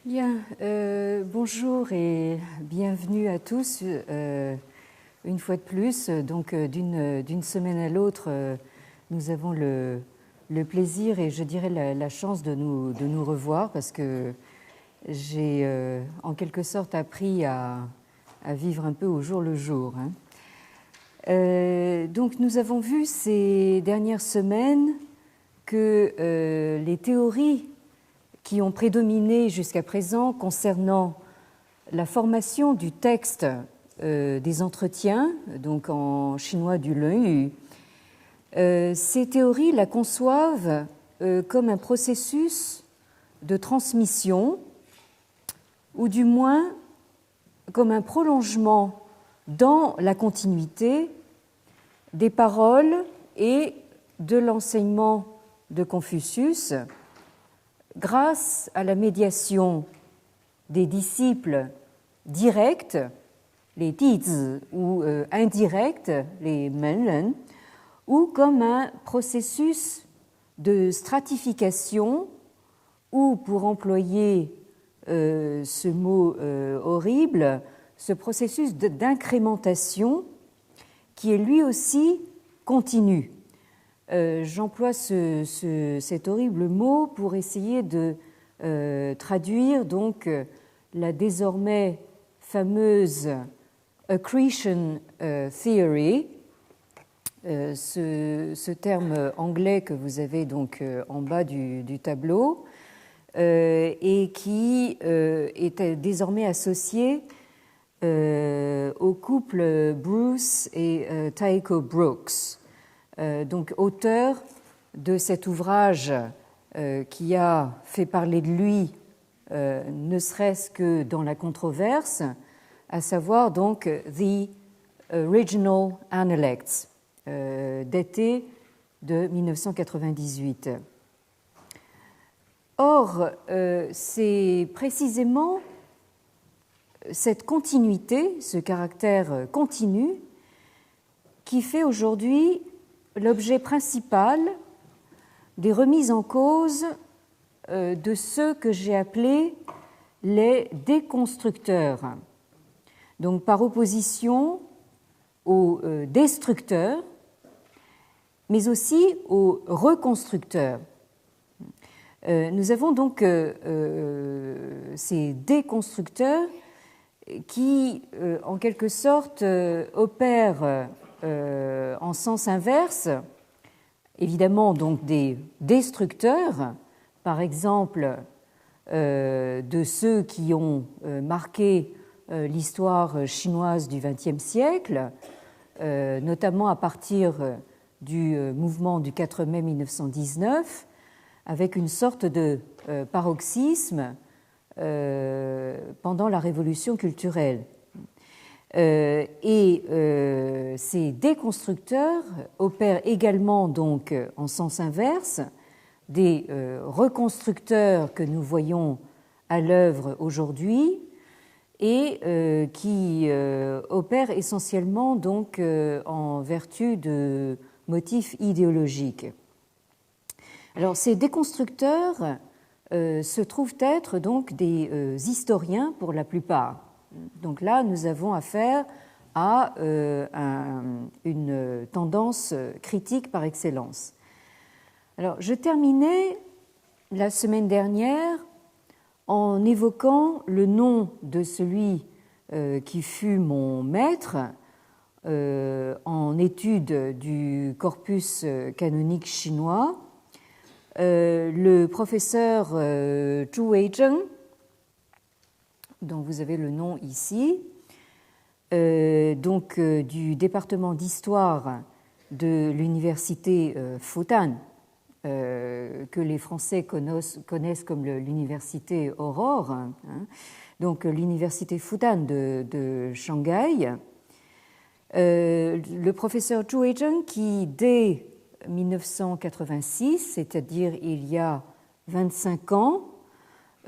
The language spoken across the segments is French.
Bien, bonjour et bienvenue à tous. Une fois de plus, donc d'une semaine à l'autre, nous avons le plaisir et je dirais la chance de nous revoir parce que j'ai en quelque sorte appris à vivre un peu au jour le jour. Donc nous avons vu ces dernières semaines que les théories qui ont prédominé jusqu'à présent concernant la formation du texte des entretiens, donc en chinois du Lun Yu, ces théories la conçoivent comme un processus de transmission, ou du moins comme un prolongement dans la continuité des paroles et de l'enseignement de Confucius, grâce à la médiation des disciples directs, les dizi, ou indirects, les menren, ou comme un processus de stratification, ou pour employer ce mot horrible, ce processus d'incrémentation qui est lui aussi continu. J'emploie cet horrible mot pour essayer de traduire donc la désormais fameuse accretion theory, ce terme anglais que vous avez donc en bas du tableau et qui est désormais associé au couple Bruce et Taeko Brooks. Donc auteur de cet ouvrage qui a fait parler de lui, ne serait-ce que dans la controverse, à savoir donc The Original Analects, daté de 1998. Or, c'est précisément cette continuité, ce caractère continu, qui fait aujourd'hui l'objet principal des remises en cause de ceux que j'ai appelés les déconstructeurs, donc par opposition aux destructeurs, mais aussi aux reconstructeurs. Nous avons donc ces déconstructeurs qui, en quelque sorte, opèrent en sens inverse, évidemment donc des destructeurs, par exemple de ceux qui ont marqué l'histoire chinoise du XXe siècle, notamment à partir du mouvement du 4 mai 1919, avec une sorte de paroxysme pendant la Révolution culturelle. Et ces déconstructeurs opèrent également donc en sens inverse des reconstructeurs que nous voyons à l'œuvre aujourd'hui et qui opèrent essentiellement donc en vertu de motifs idéologiques. Alors ces déconstructeurs se trouvent être donc des historiens pour la plupart. Donc là, nous avons affaire à une tendance critique par excellence. Alors, je terminais la semaine dernière en évoquant le nom de celui qui fut mon maître en étude du corpus canonique chinois, le professeur Zhu Weizheng, dont vous avez le nom ici, donc du département d'histoire de l'université Fudan, que les Français connaissent comme l'université Aurore, hein, donc l'université Fudan de Shanghai. Le professeur Zhu Weizheng, qui dès 1986, c'est-à-dire il y a 25 ans,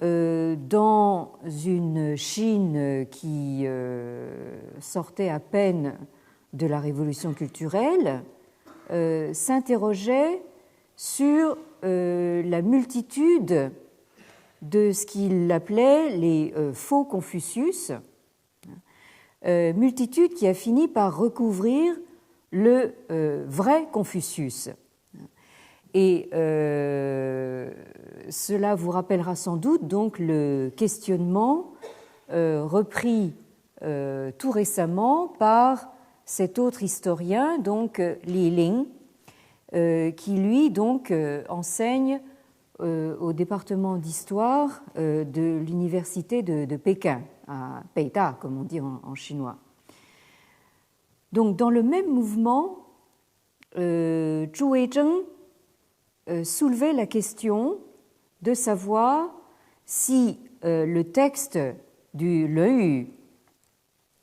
dans une Chine qui sortait à peine de la révolution culturelle, s'interrogeait sur la multitude de ce qu'il appelait les faux Confucius, multitude qui a fini par recouvrir le vrai Confucius. Et cela vous rappellera sans doute donc le questionnement repris tout récemment par cet autre historien, donc Li Ling, qui lui donc enseigne au département d'histoire de l'université de Pékin, à Peita, comme on dit en chinois. Donc, dans le même mouvement, Zhu Weizheng soulevait la question de savoir si le texte du Lun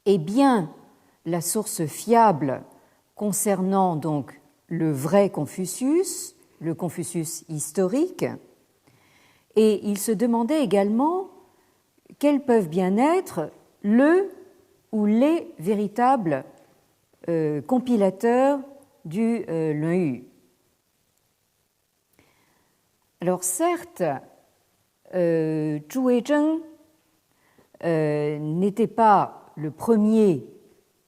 est bien la source fiable concernant donc le vrai Confucius, le Confucius historique, et il se demandait également quels peuvent bien être le ou les véritables compilateurs du Lun. Alors certes, Zhu Weizheng n'était pas le premier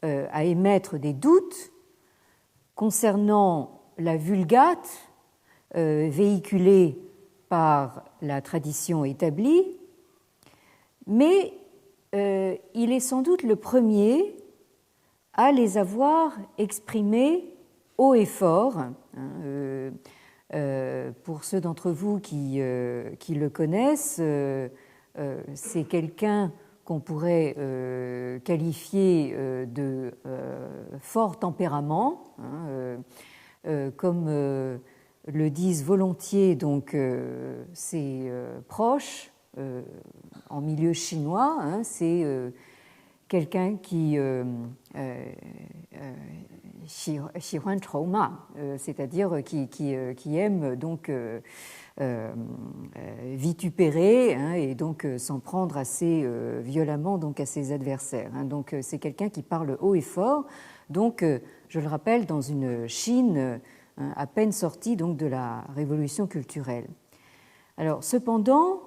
à émettre des doutes concernant la Vulgate véhiculée par la tradition établie, mais il est sans doute le premier à les avoir exprimés haut et fort. Pour ceux d'entre vous qui le connaissent, c'est quelqu'un qu'on pourrait qualifier de fort tempérament, comme le disent volontiers donc ses proches en milieu chinois. C'est quelqu'un qui xi huan chou ma, c'est-à-dire qui aime donc vitupérer et donc s'en prendre assez violemment donc à ses adversaires. Donc c'est quelqu'un qui parle haut et fort. Donc je le rappelle, dans une Chine à peine sortie donc de la révolution culturelle. Alors cependant,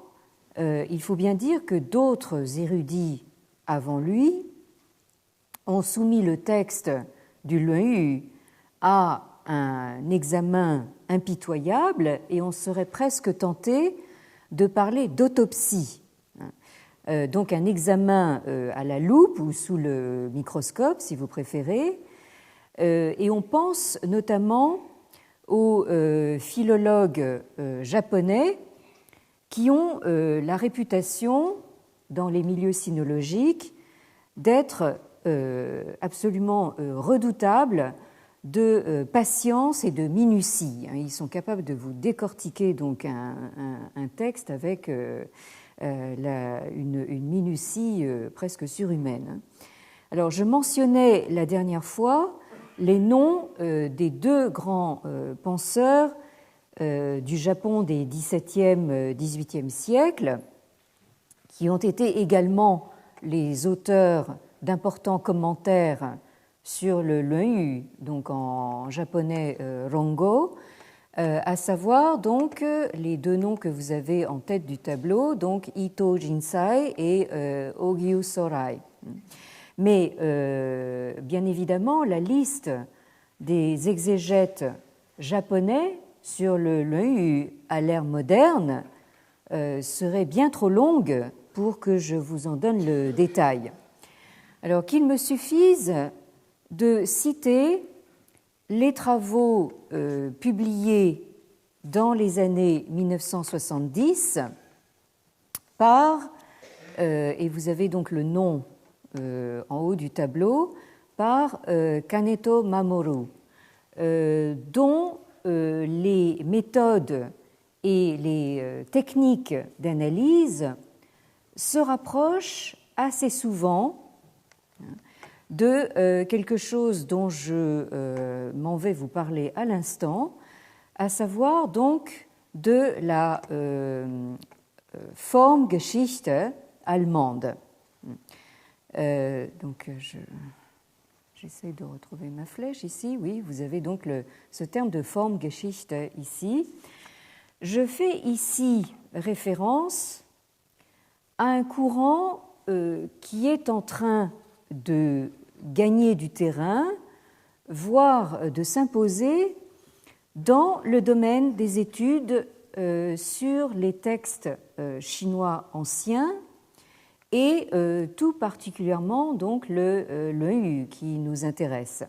il faut bien dire que d'autres érudits avant lui ont soumis le texte du Lun à un examen impitoyable et on serait presque tenté de parler d'autopsie. Donc un examen à la loupe ou sous le microscope, si vous préférez, et on pense notamment aux philologues japonais qui ont la réputation, dans les milieux sinologiques, d'être absolument redoutables de patience et de minutie. Ils sont capables de vous décortiquer donc un texte avec une minutie presque surhumaine. Alors, je mentionnais la dernière fois les noms des deux grands penseurs du Japon des XVIIe, XVIIIe siècles, qui ont été également les auteurs d'importants commentaires sur le Lun, donc en japonais Rongo, à savoir donc les deux noms que vous avez en tête du tableau, donc Ito Jinsai et Ogyu Sorai. Mais bien évidemment, la liste des exégètes japonais sur le Lun à l'ère moderne serait bien trop longue pour que je vous en donne le détail. Alors qu'il me suffise de citer les travaux publiés dans les années 1970 par, et vous avez donc le nom en haut du tableau, par Kaneto Mamoru, dont les méthodes et les techniques d'analyse se rapprochent assez souvent de quelque chose dont je m'en vais vous parler à l'instant, à savoir donc de la Formgeschichte allemande. Donc j'essaie de retrouver ma flèche ici. Oui, vous avez donc ce terme de Formgeschichte ici. Je fais ici référence à un courant qui est en train de gagner du terrain, voire de s'imposer dans le domaine des études sur les textes chinois anciens et tout particulièrement donc le Yu qui nous intéresse.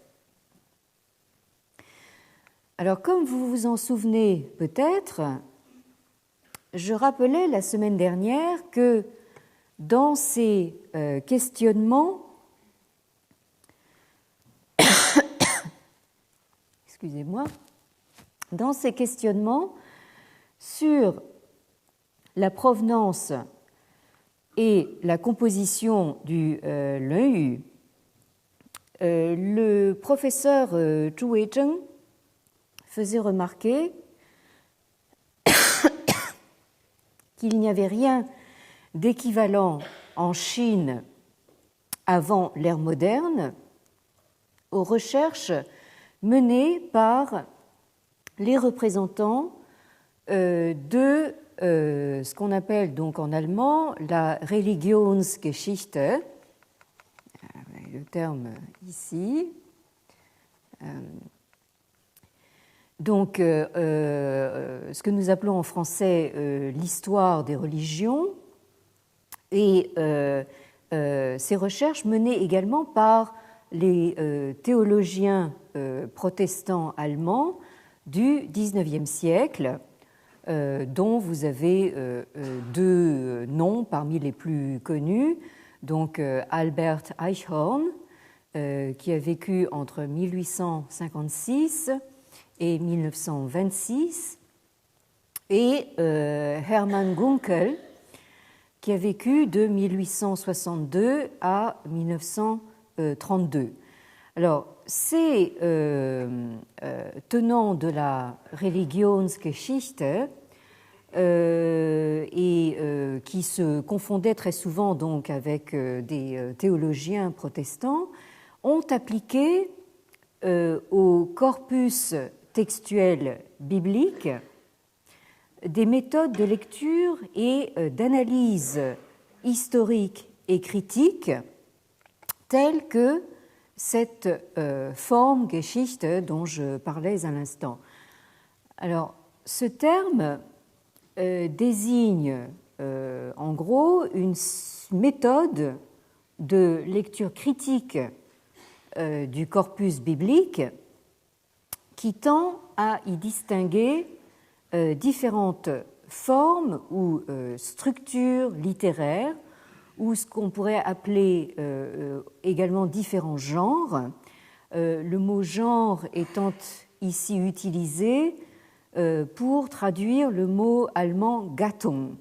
Alors, comme vous vous en souvenez peut-être, je rappelais la semaine dernière que dans ces questionnements, excusez-moi, dans ces questionnements sur la provenance et la composition du Yu, le professeur Zhu Weizheng faisait remarquer qu'il n'y avait rien d'équivalent en Chine avant l'ère moderne aux recherches menées par les représentants de ce qu'on appelle donc en allemand la Religionsgeschichte, le terme ici. Donc, ce que nous appelons en français l'histoire des religions, et ces recherches menées également par les théologiens protestants allemands du XIXe siècle, dont vous avez deux noms parmi les plus connus, donc Albert Eichhorn, qui a vécu entre 1856 et 1926, et Hermann Gunkel, qui a vécu de 1862 à 1932. Alors, ces tenants de la Religionsgeschichte et qui se confondaient très souvent donc avec des théologiens protestants ont appliqué au corpus textuel biblique des méthodes de lecture et d'analyse historique et critique telles que cette forme Geschichte dont je parlais à l'instant. Alors, ce terme désigne en gros une méthode de lecture critique du corpus biblique qui tend à y distinguer différentes formes ou structures littéraires ou ce qu'on pourrait appeler également différents genres, le mot genre étant ici utilisé pour traduire le mot allemand Gattung.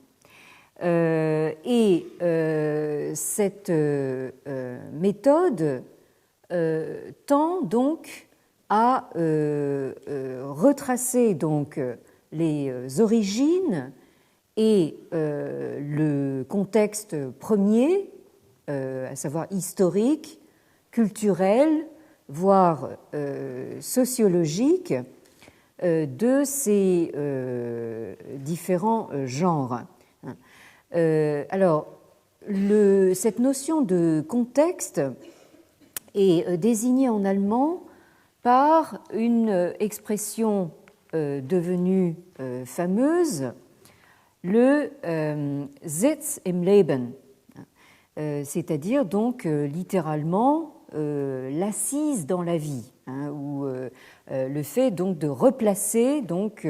Et cette méthode tend donc à retracer donc les origines et le contexte premier, à savoir historique, culturel, voire sociologique, de ces différents genres. Alors, cette notion de contexte est désignée en allemand par une expression devenue fameuse, le Sitz im Leben, c'est-à-dire donc littéralement l'assise dans la vie, ou le fait donc de replacer donc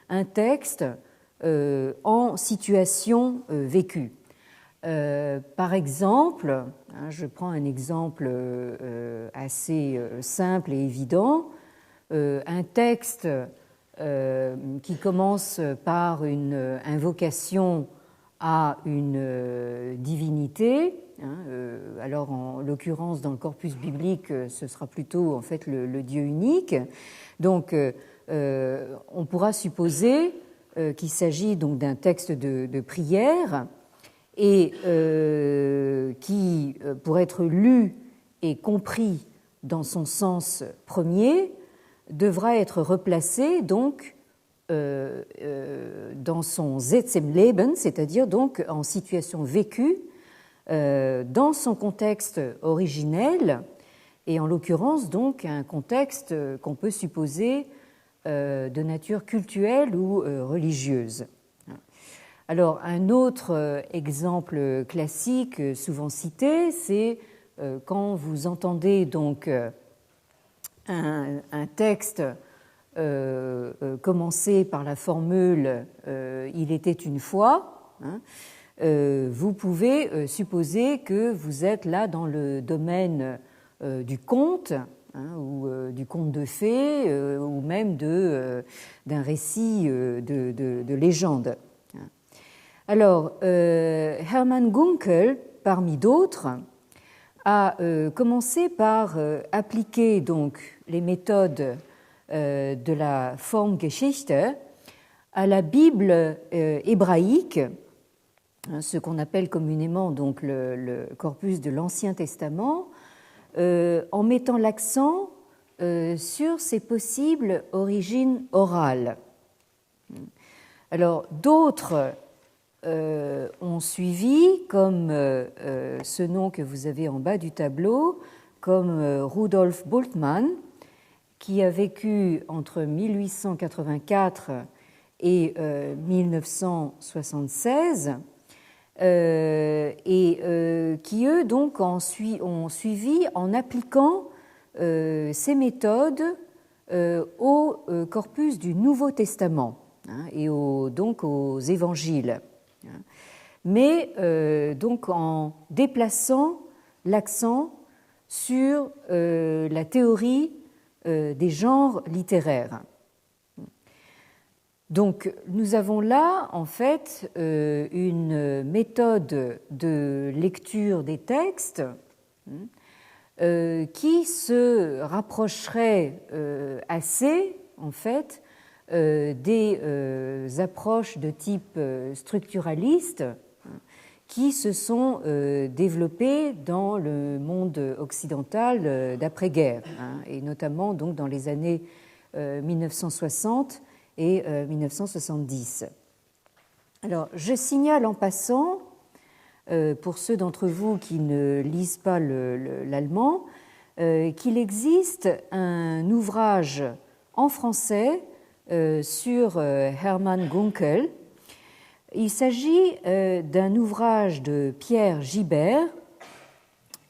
un texte en situation vécue. Par exemple, je prends un exemple assez simple et évident, un texte qui commence par une invocation à une divinité. Alors, en l'occurrence, dans le corpus biblique, ce sera plutôt en fait le Dieu unique. Donc, on pourra supposer qu'il s'agit donc d'un texte de prière et qui, pour être lu et compris dans son sens premier, devra être replacé donc dans son Setzenleben, c'est-à-dire donc en situation vécue, dans son contexte originel, et en l'occurrence donc un contexte qu'on peut supposer de nature cultuelle ou religieuse. Alors un autre exemple classique souvent cité, c'est quand vous entendez donc un texte commencer par la formule il était une fois, hein, vous pouvez supposer que vous êtes là dans le domaine du conte, hein, ou du conte de fées, ou même d'un récit de légende. Alors, Hermann Gunkel, parmi d'autres, a commencé par appliquer donc les méthodes de la Formgeschichte à la Bible hébraïque, ce qu'on appelle communément donc le corpus de l'Ancien Testament, en mettant l'accent sur ses possibles origines orales. Alors d'autres ont suivi, comme ce nom que vous avez en bas du tableau, comme Rudolf Bultmann, qui a vécu entre 1884 et 1976, et qui, eux, donc, ont suivi en appliquant ces méthodes au corpus du Nouveau Testament, hein, et donc aux évangiles, hein, mais donc en déplaçant l'accent sur la théorie des genres littéraires. Donc, nous avons là, en fait, une méthode de lecture des textes qui se rapprocherait assez, en fait, des approches de type structuraliste qui se sont développées dans le monde occidental d'après-guerre, hein, et notamment donc dans les années 1960 et 1970. Alors, je signale en passant, pour ceux d'entre vous qui ne lisent pas l'allemand, qu'il existe un ouvrage en français sur Hermann Gunkel. Il s'agit d'un ouvrage de Pierre Gibert,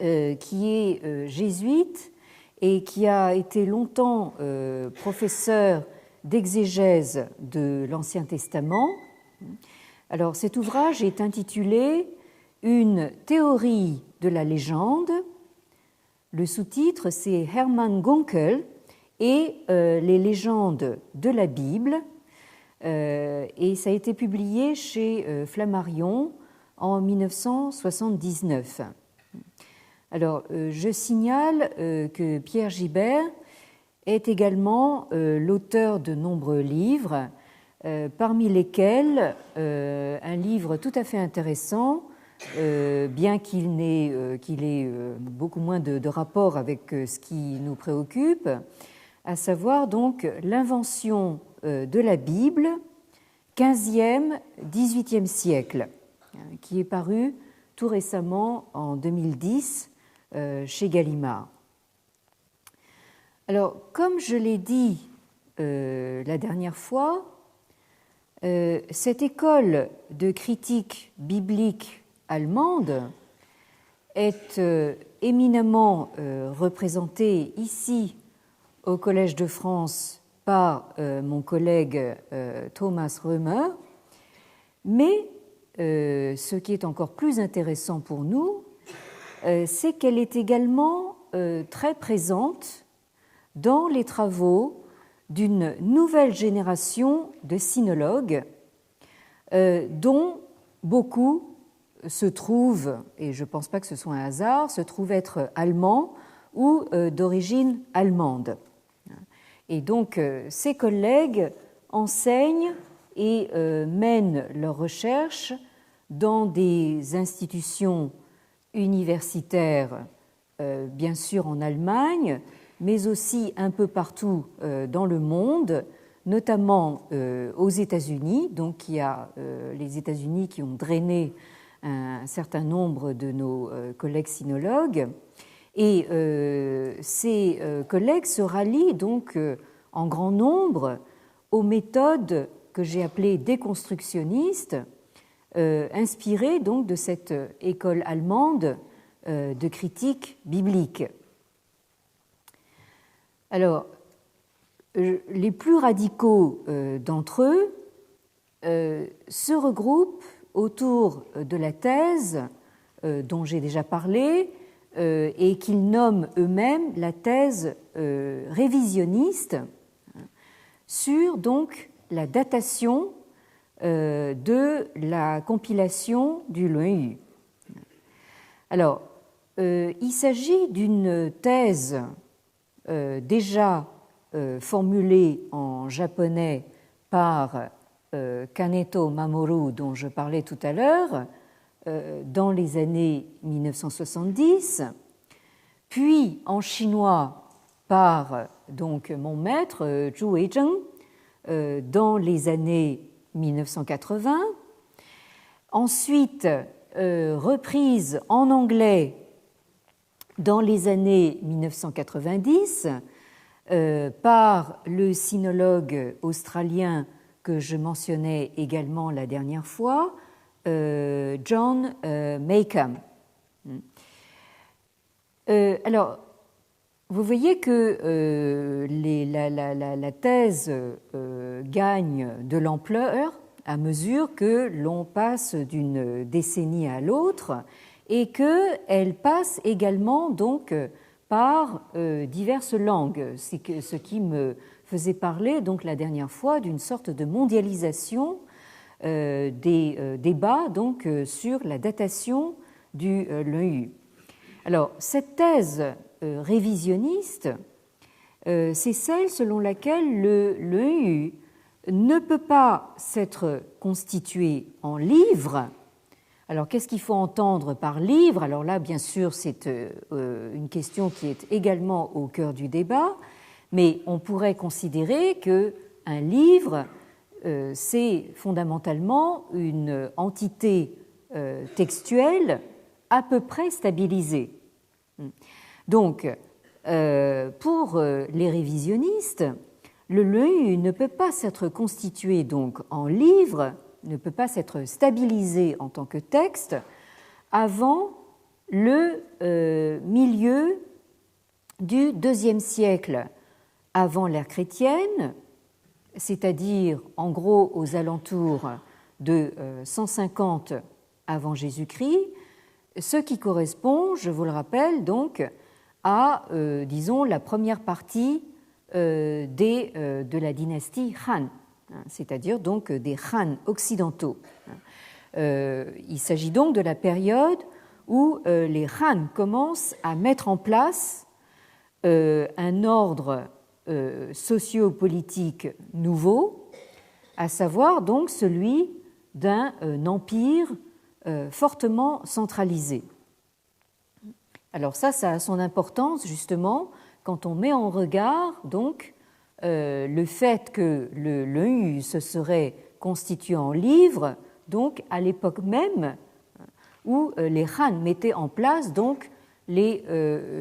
qui est jésuite et qui a été longtemps professeur d'exégèse de l'Ancien Testament. Alors, cet ouvrage est intitulé « Une théorie de la légende ». Le sous-titre, c'est Hermann Gunkel et les légendes de la Bible, et ça a été publié chez Flammarion en 1979. Alors, je signale que Pierre Gibert est également l'auteur de nombreux livres, parmi lesquels un livre tout à fait intéressant, bien qu'il ait beaucoup moins de rapport avec ce qui nous préoccupe, à savoir donc l'invention de la Bible, 15e, 18e siècle, qui est paru tout récemment en 2010 chez Gallimard. Alors, comme je l'ai dit la dernière fois, cette école de critique biblique allemande est éminemment représentée ici au Collège de France par mon collègue Thomas Römer, mais ce qui est encore plus intéressant pour nous, c'est qu'elle est également très présente dans les travaux d'une nouvelle génération de sinologues, dont beaucoup se trouvent, et je ne pense pas que ce soit un hasard, se trouvent être allemands ou d'origine allemande. Et donc, ces collègues enseignent et mènent leurs recherches dans des institutions universitaires, bien sûr en Allemagne, mais aussi un peu partout dans le monde, notamment aux États-Unis. Donc, il y a les États-Unis qui ont drainé un certain nombre de nos collègues sinologues. Et ces collègues se rallient donc en grand nombre aux méthodes que j'ai appelées déconstructionnistes, inspirées donc de cette école allemande de critique biblique. Alors, les plus radicaux d'entre eux se regroupent autour de la thèse dont j'ai déjà parlé et qu'ils nomment eux-mêmes la thèse révisionniste sur donc la datation de la compilation du Luan-Yu. Alors, il s'agit d'une thèse déjà formulée en japonais par Kaneto Mamoru, dont je parlais tout à l'heure, dans les années 1970, puis en chinois par donc mon maître Zhu Weizheng dans les années 1980, ensuite reprise en anglais dans les années 1990 par le sinologue australien que je mentionnais également la dernière fois, John Maycomb. Alors, vous voyez que la thèse gagne de l'ampleur à mesure que l'on passe d'une décennie à l'autre et qu'elle passe également donc par diverses langues, ce qui me faisait parler donc la dernière fois d'une sorte de mondialisation des débats donc sur la datation du Luan-Yu. Alors, cette thèse révisionniste, c'est celle selon laquelle le Luan-Yu ne peut pas s'être constitué en livre. Alors, qu'est-ce qu'il faut entendre par livre? Alors là, bien sûr, c'est une question qui est également au cœur du débat, mais on pourrait considérer qu'un livre, c'est fondamentalement une entité textuelle à peu près stabilisée. Donc, pour les révisionnistes, le Luan-Yu ne peut pas s'être constitué donc en livre, ne peut pas s'être stabilisé en tant que texte avant le milieu du IIe siècle avant l'ère chrétienne, c'est-à-dire en gros aux alentours de 150 avant Jésus-Christ, ce qui correspond, je vous le rappelle, donc à, disons, la première partie de la dynastie Han, c'est-à-dire donc des Han occidentaux. Il s'agit donc de la période où les Han commencent à mettre en place un ordre socio-politique nouveau, à savoir donc celui d'un empire fortement centralisé. Alors ça a son importance justement quand on met en regard donc le fait que le Luan-Yu se serait constitué en livre, donc à l'époque même où les Han mettaient en place donc les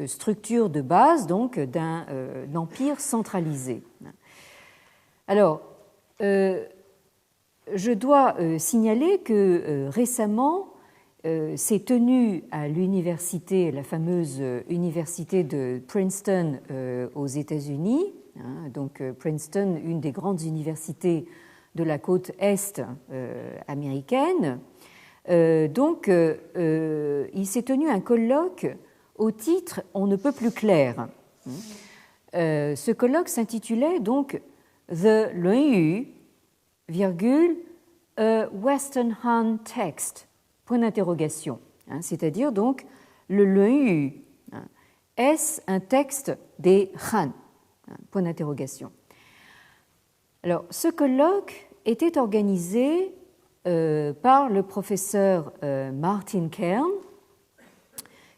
structures de base donc d'un empire centralisé. Alors, je dois signaler que récemment s'est tenue à l'université, la fameuse université de Princeton aux États-Unis, donc Princeton, une des grandes universités de la côte est américaine. Donc, il s'est tenu un colloque au titre « On ne peut plus clair ». Ce colloque s'intitulait donc « The Luan-Yu, a Western Han Text », point d'interrogation, c'est-à-dire donc le Luan-Yu, est-ce un texte des Han, point d'interrogation. Alors, ce colloque était organisé par le professeur Martin Kern,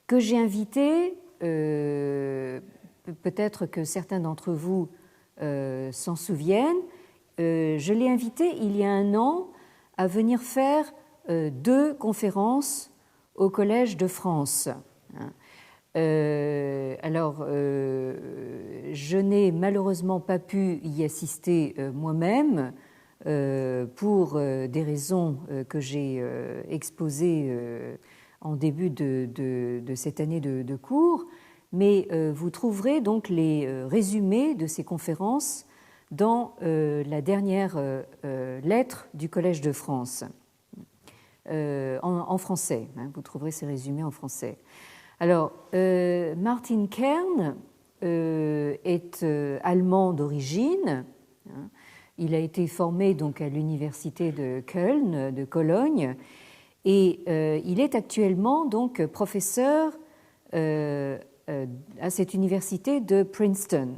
que j'ai invité, peut-être que certains d'entre vous s'en souviennent, je l'ai invité il y a un an à venir faire 2 conférences au Collège de France. Alors, je n'ai malheureusement pas pu y assister moi-même pour des raisons que j'ai exposées en début de cette année de cours, mais vous trouverez donc les résumés de ces conférences dans la dernière lettre du Collège de France, en français. Vous trouverez ces résumés en français. Alors, Martin Kern est allemand d'origine. Il a été formé donc à l'université de Köln, de Cologne, et il est actuellement donc professeur à cette université de Princeton,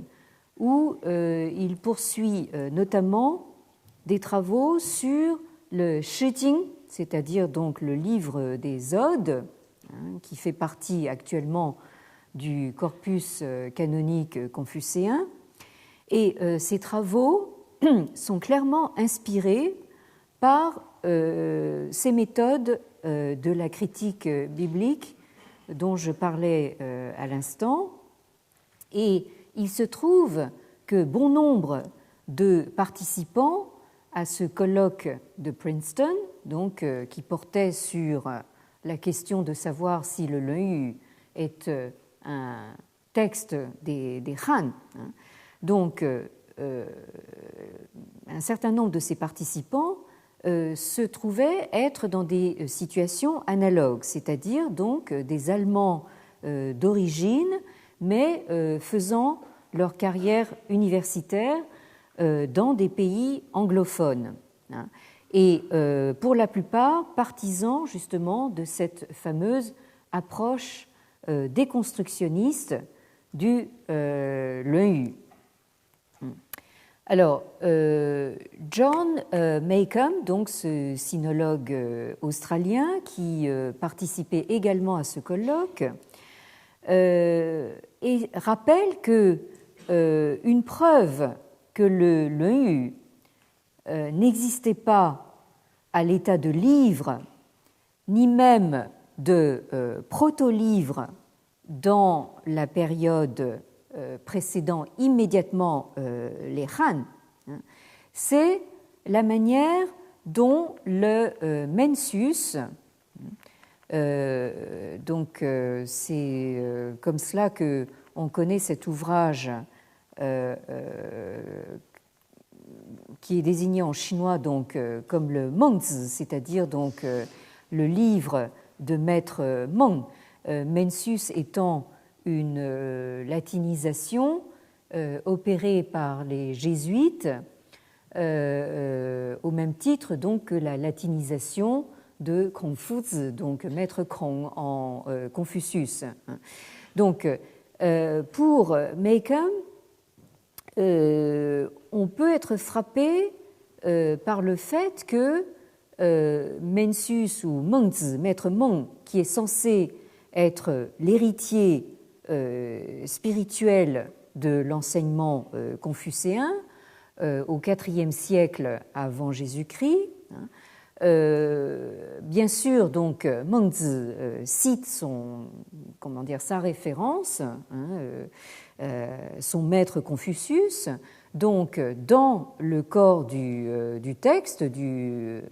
où il poursuit notamment des travaux sur le Shijing, c'est-à-dire donc le livre des Odes, qui fait partie actuellement du corpus canonique confucéen. Et ces travaux sont clairement inspirés par ces méthodes de la critique biblique dont je parlais à l'instant. Et il se trouve que bon nombre de participants à ce colloque de Princeton, donc, qui portait sur la question de savoir si le Leu est un texte des Han. Donc, un certain nombre de ces participants se trouvaient être dans des situations analogues, c'est-à-dire donc des Allemands d'origine, mais faisant leur carrière universitaire dans des pays anglophones. Et pour la plupart partisans justement de cette fameuse approche déconstructionniste du Leu. Alors, John Maycomb, donc ce sinologue australien qui participait également à ce colloque, et rappelle que une preuve que le Leu n'existait pas à l'état de livre, ni même de proto-livre dans la période précédant immédiatement les Han, c'est la manière dont le Mencius, donc c'est comme cela que on connaît cet ouvrage qui est désigné en chinois donc comme le Mengzi, c'est-à-dire donc le livre de maître Meng, Mencius étant une latinisation opérée par les jésuites au même titre donc que la latinisation de Confucius, donc maître Kong en Confucius. Donc pour Maycomb, on peut être frappé par le fait que Mencius ou Mengzi, maître Meng, qui est censé être l'héritier spirituel de l'enseignement confucéen au IVe siècle avant Jésus-Christ. Bien sûr, donc Mengzi cite sa référence, son maître Confucius. Donc, dans le corps du texte du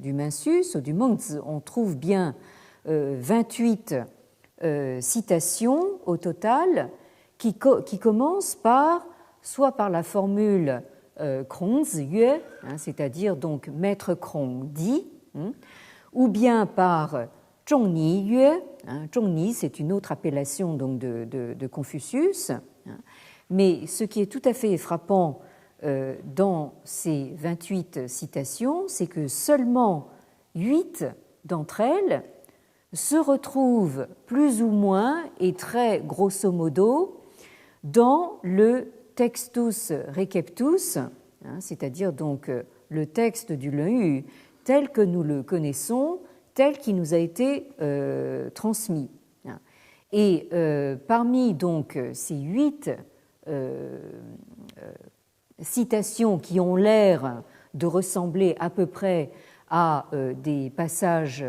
Mencius, du Mengzi, on trouve bien 28 citations au total qui commencent soit par la formule Kongzi Yue, c'est-à-dire donc maître Kong dit, ou bien par Zhongni Yue. Zhongni, c'est une autre appellation donc de Confucius. Mais ce qui est tout à fait frappant dans ces 28 citations, c'est que seulement 8 d'entre elles se retrouvent plus ou moins et très grosso modo dans le Textus Receptus, c'est-à-dire donc le texte du Leu tel que nous le connaissons, tel qu'il nous a été transmis. Et parmi donc ces 8 citations qui ont l'air de ressembler à peu près à des passages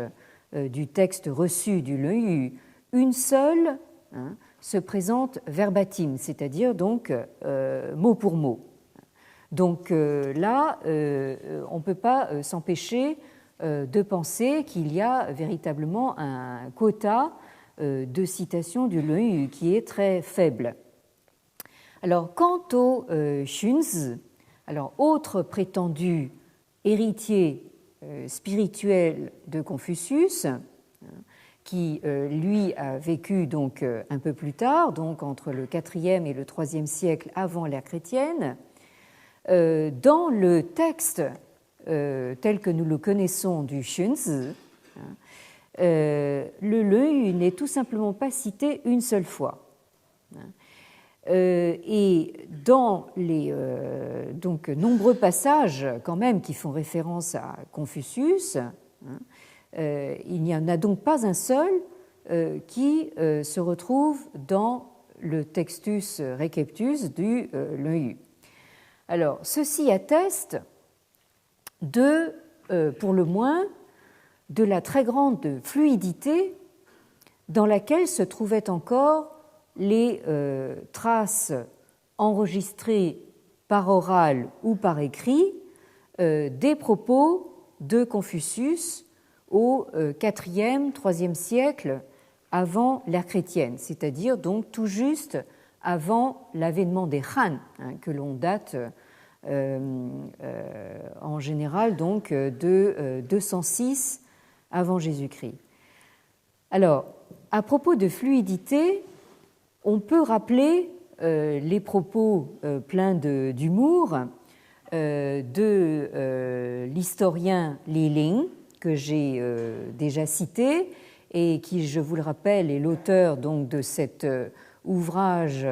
du texte reçu du Leu, une seule se présente verbatim, c'est-à-dire donc mot pour mot. Donc là, on ne peut pas s'empêcher de penser qu'il y a véritablement un quota de citations du Leu qui est très faible. Alors, quant au Xunzi, alors autre prétendu héritier spirituel de Confucius, qui lui a vécu donc un peu plus tard, donc entre le IVe et le IIIe siècle avant l'ère chrétienne, dans le texte tel que nous le connaissons du Xunzi, le Leu n'est tout simplement pas cité une seule fois. Et dans les donc nombreux passages quand même qui font référence à Confucius, il n'y en a donc pas un seul qui se retrouve dans le Textus Receptus du Leu. Alors, ceci atteste de, pour le moins, de la très grande fluidité dans laquelle se trouvaient encore les traces enregistrées par oral ou par écrit des propos de Confucius au IVe, IIIe siècle avant l'ère chrétienne, c'est-à-dire donc tout juste avant l'avènement des Han, que l'on date en général donc de 206 avant Jésus-Christ. Alors, à propos de fluidité, on peut rappeler les propos pleins d'humour de l'historien Li Ling, que j'ai déjà cité, et qui, je vous le rappelle, est l'auteur donc de cet ouvrage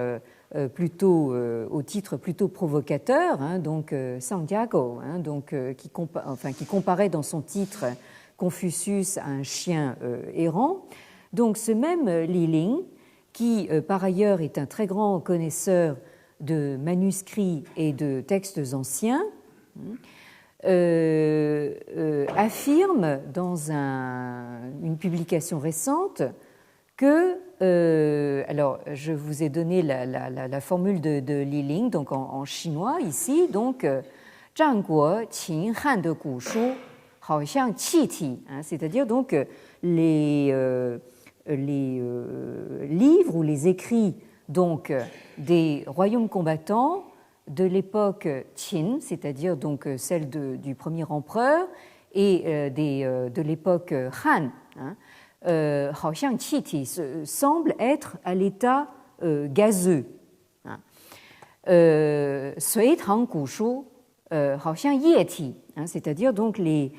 plutôt au titre plutôt provocateur, donc Santiago, donc qui comparait dans son titre Confucius à un chien errant. Donc ce même Li Ling, qui par ailleurs est un très grand connaisseur de manuscrits et de textes anciens, affirme dans une publication récente que, alors je vous ai donné la formule de Li Ling, donc en chinois ici, donc 战国秦汉的古书好像气体, c'est-à-dire donc les livres ou les écrits donc des royaumes combattants de l'époque Qin, c'est-à-dire donc celle du premier empereur, et de l'époque Han, 好像气体 semble être à l'état gazeux. 隋唐古书好像液体, c'est-à-dire donc les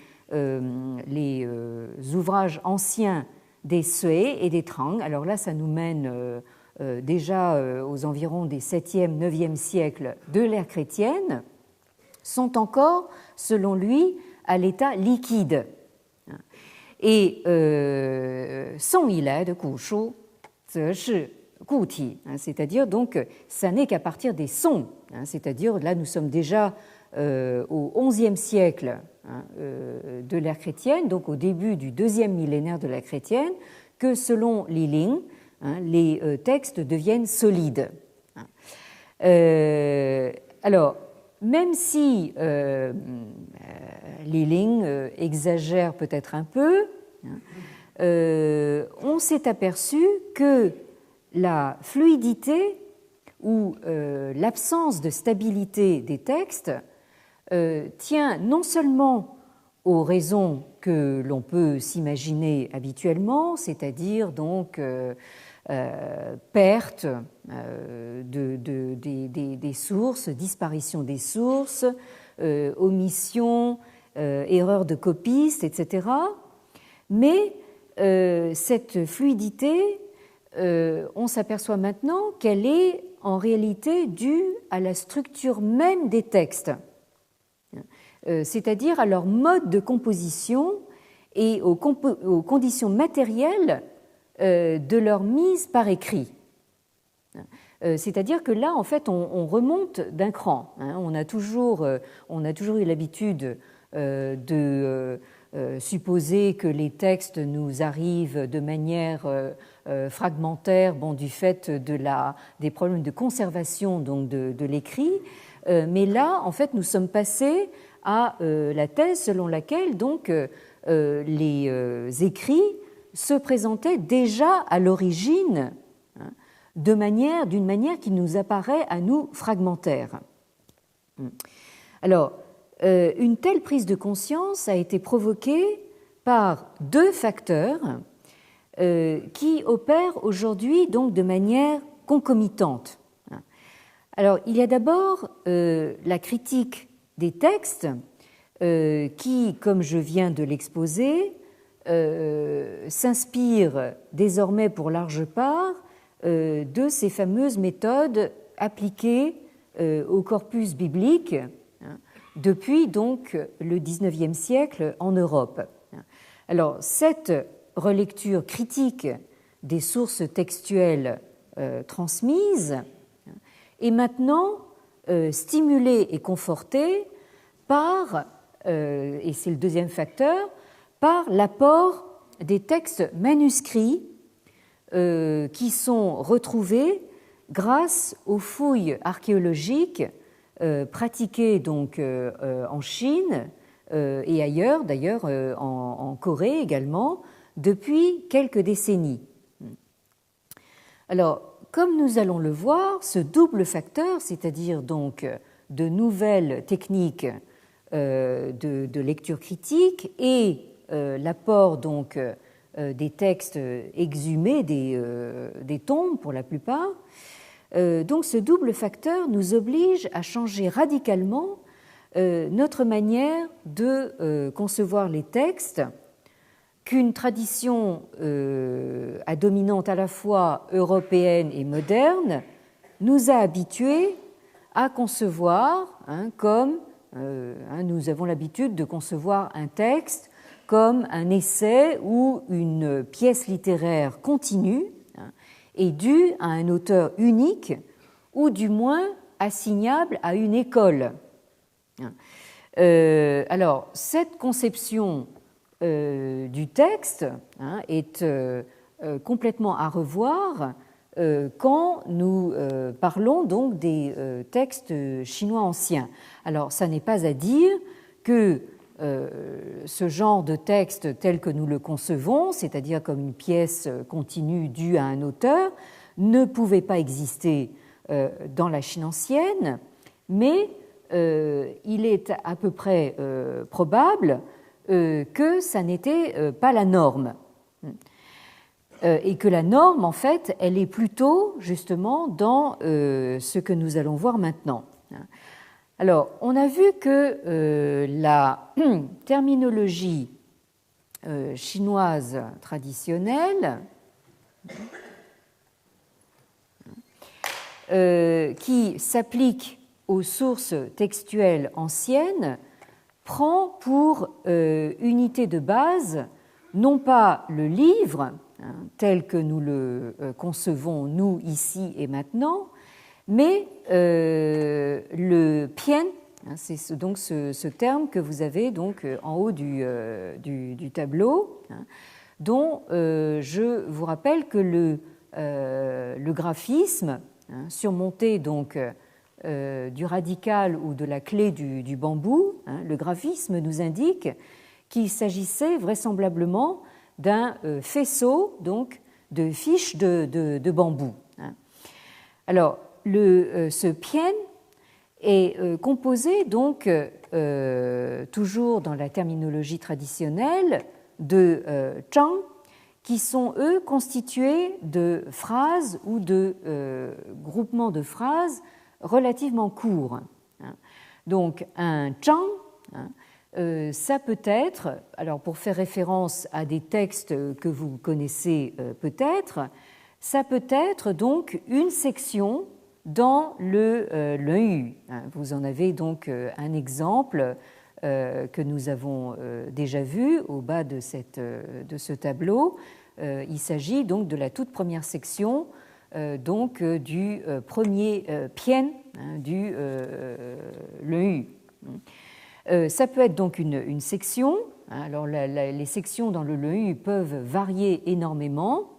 ouvrages anciens des Sui et des Tang. Alors là, ça nous mène déjà aux environs des 7e, 9e siècles de l'ère chrétienne, sont encore, selon lui, à l'état liquide. Et Song Yilai de Kushu, 则是固体, c'est-à-dire donc ça n'est qu'à partir des Song, c'est-à-dire là nous sommes déjà au XIe siècle de l'ère chrétienne, donc au début du 2e millénaire de l'ère chrétienne, que selon Li Ling, les textes deviennent solides. Alors, même si Li Ling exagère peut-être un peu, on s'est aperçu que la fluidité ou l'absence de stabilité des textes tient non seulement aux raisons que l'on peut s'imaginer habituellement, c'est-à-dire donc perte des sources, disparition des sources, omission, erreur de copiste, etc. Mais cette fluidité, on s'aperçoit maintenant qu'elle est en réalité due à la structure même des textes, c'est-à-dire à leur mode de composition et aux conditions matérielles de leur mise par écrit. C'est-à-dire que là, en fait, on remonte d'un cran. On a toujours eu l'habitude de supposer que les textes nous arrivent de manière fragmentaire, du fait des problèmes de conservation donc de l'écrit. Mais là, en fait, nous sommes passés à la thèse selon laquelle donc les écrits se présentaient déjà à l'origine d'une manière qui nous apparaît à nous fragmentaire. Alors, une telle prise de conscience a été provoquée par deux facteurs qui opèrent aujourd'hui donc de manière concomitante. Alors, il y a d'abord la critique des textes qui, comme je viens de l'exposer, s'inspire désormais pour large part de ces fameuses méthodes appliquées au corpus biblique depuis donc le XIXe siècle en Europe. Alors, cette relecture critique des sources textuelles transmises est maintenant stimulée et confortée par, et c'est le deuxième facteur, par l'apport des textes manuscrits qui sont retrouvés grâce aux fouilles archéologiques pratiquées donc en Chine et ailleurs, d'ailleurs en Corée également, depuis quelques décennies. Alors, comme nous allons le voir, ce double facteur, c'est-à-dire donc de nouvelles techniques de lecture critique et l'apport donc des textes exhumés des tombes pour la plupart, donc ce double facteur nous oblige à changer radicalement notre manière de concevoir les textes qu'une tradition à dominante à la fois européenne et moderne nous a habitués à concevoir comme nous avons l'habitude de concevoir un texte comme un essai ou une pièce littéraire continue et due à un auteur unique ou du moins assignable à une école. Alors, cette conception du texte est complètement à revoir quand nous parlons donc des textes chinois anciens. Alors, ça n'est pas à dire que ce genre de texte tel que nous le concevons, c'est-à-dire comme une pièce continue due à un auteur, ne pouvait pas exister dans la Chine ancienne, mais il est à peu près probable que ça n'était pas la norme. Et que la norme, en fait, elle est plutôt justement dans ce que nous allons voir maintenant. Alors, on a vu que la terminologie chinoise traditionnelle, qui s'applique aux sources textuelles anciennes, prend pour unité de base non pas le livre, tel que nous le concevons, nous, ici et maintenant, mais le pian, c'est donc ce terme que vous avez donc en haut du tableau, dont je vous rappelle que le graphisme, surmonté donc du radical ou de la clé du bambou, le graphisme nous indique qu'il s'agissait vraisemblablement d'un faisceau donc de fiches de bambou. Alors, ce pian est composé donc toujours dans la terminologie traditionnelle de zhang, qui sont eux constitués de phrases ou de groupements de phrases relativement courts. Donc un zhang, ça peut être, alors pour faire référence à des textes que vous connaissez peut-être, ça peut être donc une section dans le Yu. Vous en avez donc un exemple que nous avons déjà vu au bas de ce tableau. Il s'agit donc de la toute première section donc du premier pian, du le hu. Ça peut être donc une section. Alors les sections dans le hu peuvent varier énormément.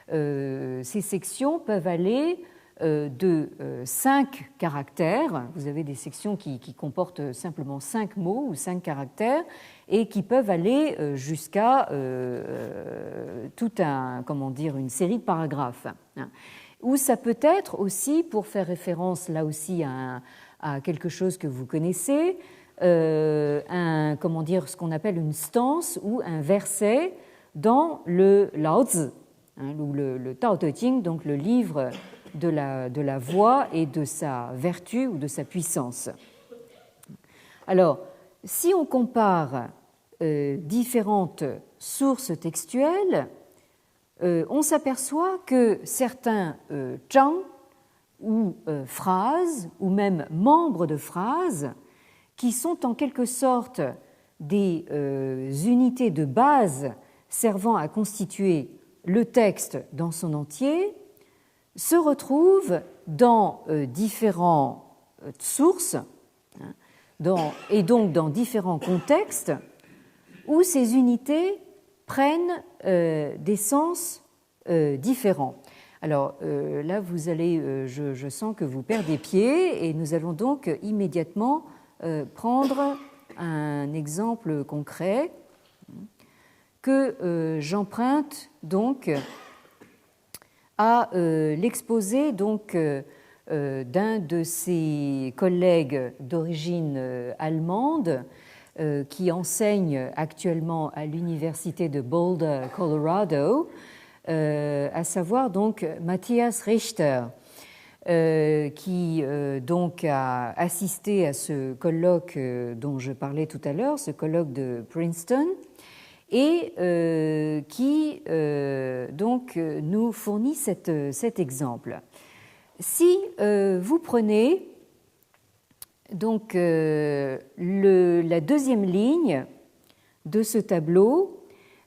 Ces sections peuvent aller de 5 caractères. Vous avez des sections qui comportent simplement 5 mots ou 5 caractères et qui peuvent aller jusqu'à une série de paragraphes. Ou ça peut être aussi, pour faire référence là aussi à quelque chose que vous connaissez, ce qu'on appelle une stance ou un verset dans le Laozi, ou le Tao Te Ching, donc le livre de la voix et de sa vertu ou de sa puissance. Alors, si on compare différentes sources textuelles, on s'aperçoit que certains zhang ou phrases, ou même membres de phrases, qui sont en quelque sorte des unités de base servant à constituer le texte dans son entier, se retrouvent dans différentes sources et donc dans différents contextes où ces unités prennent des sens différents. Alors là, vous allez, je sens que vous perdez pied et nous allons donc immédiatement prendre un exemple concret que j'emprunte donc à l'exposé donc d'un de ses collègues d'origine allemande qui enseigne actuellement à l'université de Boulder, Colorado, à savoir donc Matthias Richter, qui donc a assisté à ce colloque dont je parlais tout à l'heure, ce colloque de Princeton, et qui donc nous fournit cet exemple. Si vous prenez donc la deuxième ligne de ce tableau,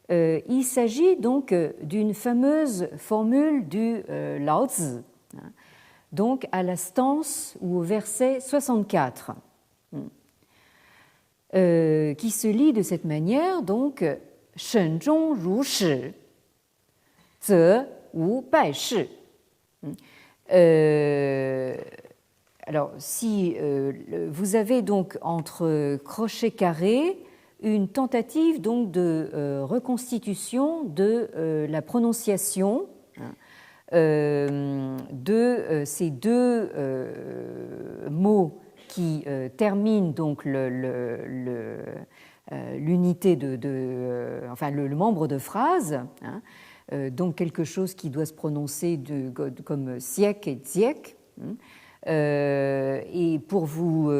il s'agit donc d'une fameuse formule du Laozi, donc à la stance ou au verset 64, qui se lit de cette manière, donc Shen zhong ru shi, ze wu bai shi. Alors, si vous avez donc entre crochets carrés une tentative donc de reconstitution de la prononciation de ces deux mots qui terminent donc l'unité le membre de phrase, donc quelque chose qui doit se prononcer comme siek et ziek. Et pour vous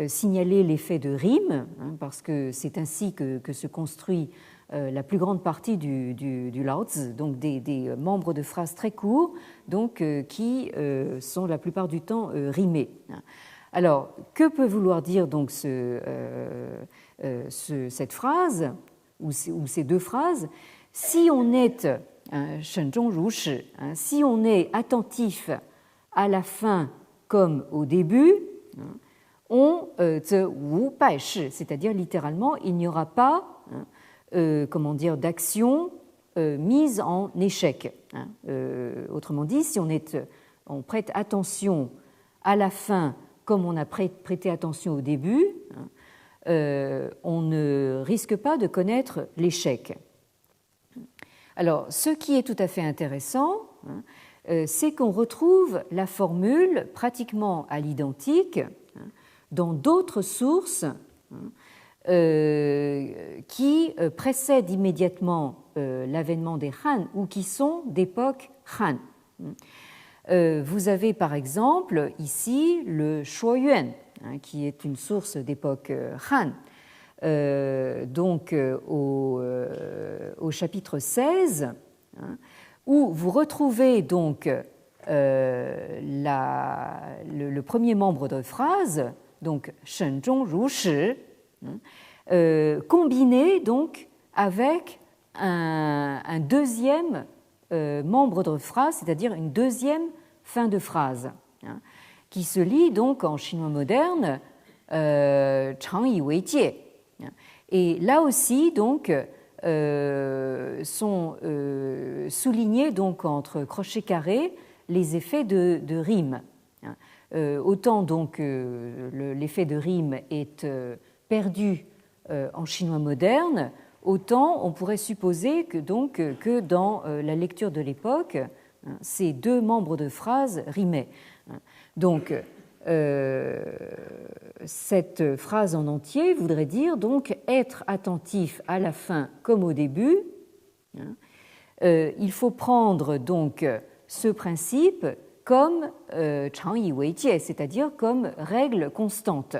signaler l'effet de rime, parce que c'est ainsi que se construit la plus grande partie du Laozi, donc des membres de phrases très courts, donc qui sont la plupart du temps rimés. Alors, que peut vouloir dire donc cette phrase ou ces deux phrases? Si on est shen zhong ru shi, si on est attentif à la fin comme au début, on ze wu bai shi, c'est-à-dire littéralement il n'y aura pas d'action mise en échec. Autrement dit, si on prête attention à la fin comme on a prêté attention au début, on ne risque pas de connaître l'échec. Alors, ce qui est tout à fait intéressant, c'est qu'on retrouve la formule pratiquement à l'identique dans d'autres sources qui précèdent immédiatement l'avènement des Han ou qui sont d'époque Han. Vous avez par exemple ici le Shuoyuan, qui est une source d'époque Han, donc au chapitre 16, où vous retrouvez donc le premier membre de phrase, donc Shen zhong ru shi, combiné donc avec un deuxième membre de phrase, c'est-à-dire une deuxième fin de phrase, qui se lit donc en chinois moderne chang yi wei jie. Et là aussi, donc, sont soulignés donc entre crochets carrés les effets de rime. Autant donc l'effet de rime est perdu en chinois moderne, autant on pourrait supposer que, donc, que dans la lecture de l'époque, ces deux membres de phrase rimaient. Donc, cette phrase en entier voudrait dire donc être attentif à la fin comme au début. Il faut prendre donc ce principe comme chang yi wei jie, c'est-à-dire comme règle constante.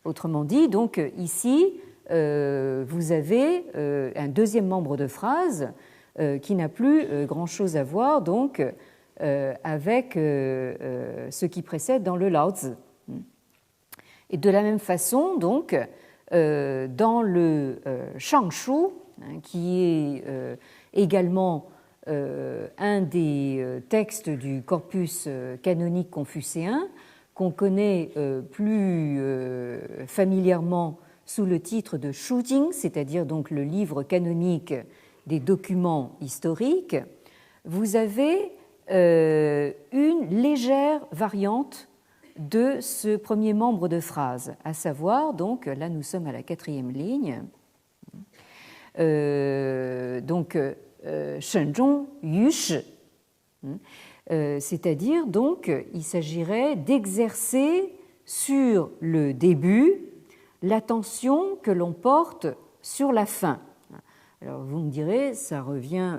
Autrement dit, donc ici, vous avez un deuxième membre de phrase qui n'a plus grand-chose à voir donc avec ce qui précède dans le Laozi. Et de la même façon, donc, dans le Shangshu, qui est également un des textes du corpus canonique confucéen, qu'on connaît plus familièrement sous le titre de Shujing, c'est-à-dire donc le livre canonique des documents historiques, vous avez une légère variante de ce premier membre de phrase, à savoir, donc là nous sommes à la 4e ligne, donc Shenzhong Yu Shi, c'est-à-dire donc il s'agirait d'exercer sur le début l'attention que l'on porte sur la fin. Alors vous me direz, ça revient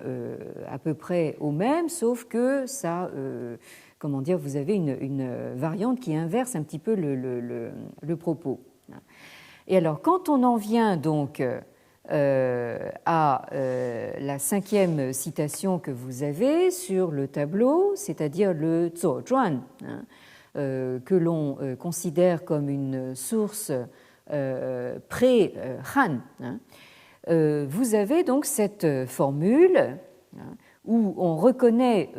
à peu près au même, sauf que ça, comment dire, vous avez une variante qui inverse un petit peu le propos. Et alors, quand on en vient donc à la 5e citation que vous avez sur le tableau, c'est-à-dire le Zuozhuan, que l'on considère comme une source pré-Han, vous avez donc cette formule où on reconnaît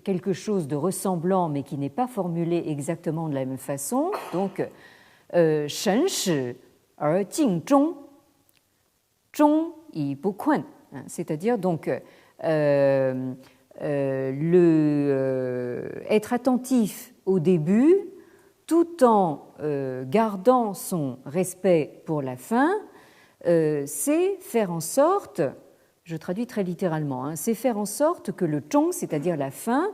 quelque chose de ressemblant mais qui n'est pas formulé exactement de la même façon. Donc, shen shi er jing zhong, zhong yi bu kun, c'est-à-dire donc être attentif au début tout en gardant son respect pour la fin. C'est faire en sorte, je traduis très littéralement, c'est faire en sorte que le zhong, c'est-à-dire la fin,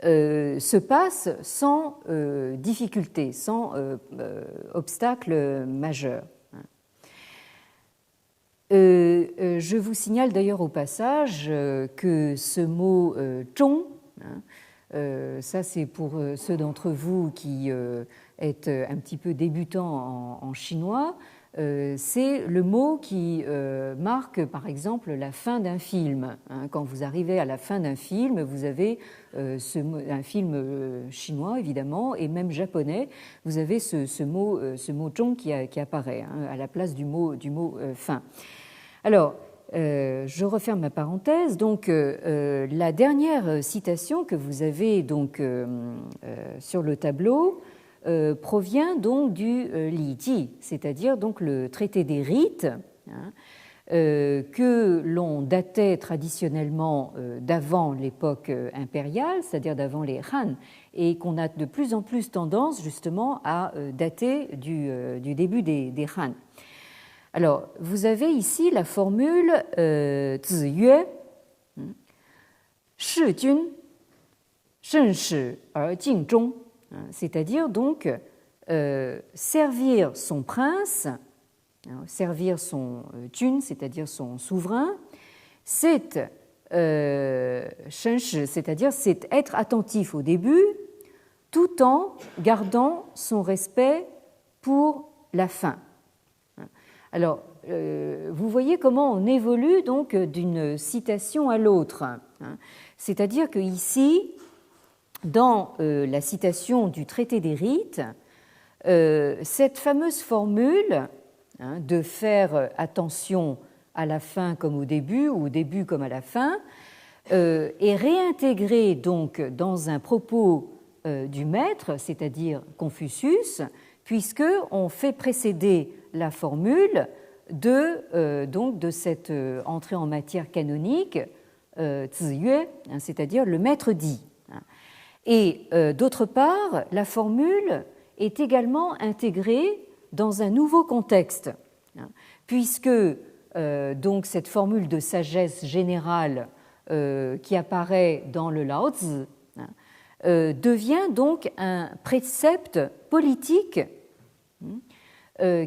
se passe sans difficulté, sans obstacle majeur. Je vous signale d'ailleurs au passage que ce mot zhong, ça c'est pour ceux d'entre vous qui êtes un petit peu débutants en chinois, c'est le mot qui marque par exemple la fin d'un film. Quand vous arrivez à la fin d'un film, vous avez un film chinois évidemment et même japonais, vous avez ce mot zhong qui apparaît à la place du mot fin. Alors, je referme ma parenthèse. Donc, la dernière citation que vous avez donc sur le tableau provient donc du Li Ji, c'est-à-dire donc le traité des rites, que l'on datait traditionnellement d'avant l'époque impériale, c'est-à-dire d'avant les Han, et qu'on a de plus en plus tendance justement à dater du début des Han. Alors, vous avez ici la formule Ziyue, Shi Jun, Shen Shi er Jing Zhong, c'est-à-dire donc servir son prince, servir son Jun, c'est-à-dire son souverain, c'est Shen Shi, c'est-à-dire c'est être attentif au début, tout en gardant son respect pour la fin. Alors, vous voyez comment on évolue donc d'une citation à l'autre. C'est-à-dire qu'ici, dans la citation du traité des rites, cette fameuse formule de faire attention à la fin comme au début, ou au début comme à la fin, est réintégré donc dans un propos du maître, c'est-à-dire Confucius, puisqu'on fait précéder la formule donc de cette entrée en matière canonique, Ziyue, c'est-à-dire le maître dit. Et d'autre part, la formule est également intégrée dans un nouveau contexte, puisque donc cette formule de sagesse générale qui apparaît dans le Lao Tzu devient donc un précepte politique